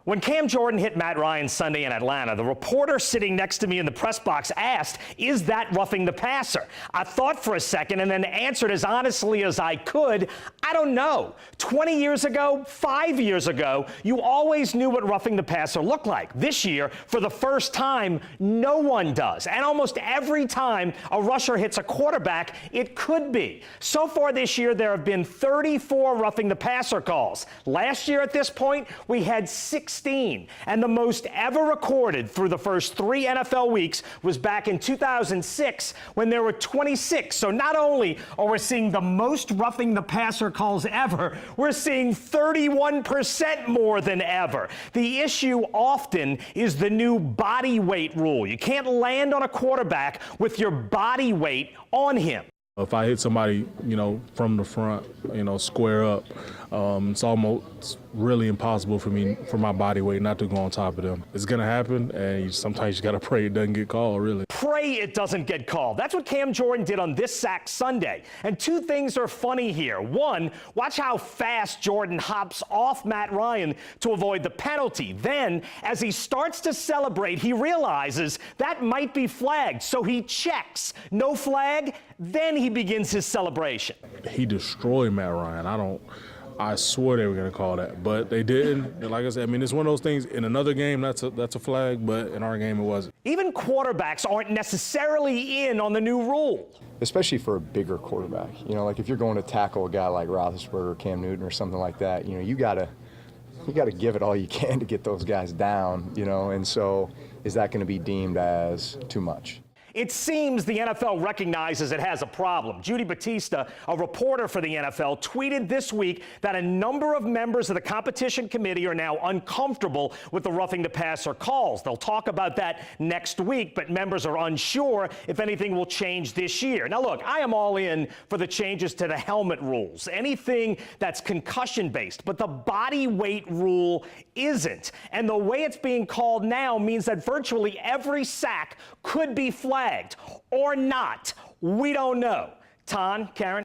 When Cam Jordan hit Matt Ryan Sunday in Atlanta, the reporter sitting next to me in the press box asked, is that roughing the passer? I thought for a second and then answered as honestly as I could, I don't know. 20 years ago, 5 years ago, you always knew what roughing the passer looked like. This year, for the first time, no one does. And almost every time a rusher hits a quarterback, it could be. So far this year, there have been 34 roughing the passer calls. Last year at this point, we had 16. And the most ever recorded through the first 3 NFL weeks was back in 2006 when there were 26. So not only are we seeing the most roughing the passer calls ever, we're seeing 31% more than ever. The issue often is the new body weight rule. You can't land on a quarterback with your body weight on him. If I hit somebody, from the front, square up, it's almost really impossible for my body weight not to go on top of them. It's going to happen, and sometimes you got to pray it doesn't get called, really. Pray it doesn't get called. That's what Cam Jordan did on this sack Sunday. And two things are funny here. One, watch how fast Jordan hops off Matt Ryan to avoid the penalty. Then, as he starts to celebrate, he realizes that might be flagged. So he checks. No flag. Then he begins his celebration. He destroyed Matt Ryan. I swore they were going to call that, but they didn't. And like I said, it's one of those things. In another game, that's a flag, but in our game, it wasn't. Even quarterbacks aren't necessarily in on the new rule. Especially for a bigger quarterback. Like if you're going to tackle a guy like Roethlisberger or Cam Newton or something like that, you got to give it all you can to get those guys down, and so is that going to be deemed as too much? It seems the NFL recognizes it has a problem. Judy Battista, a reporter for the NFL, tweeted this week that a number of members of the competition committee are now uncomfortable with the roughing the passer calls. They'll talk about that next week, but members are unsure if anything will change this year. Now, look, I am all in for the changes to the helmet rules, anything that's concussion-based, but the body weight rule isn't. And the way it's being called now means that virtually every sack could be flagged or not. We don't know. Ton, Karen?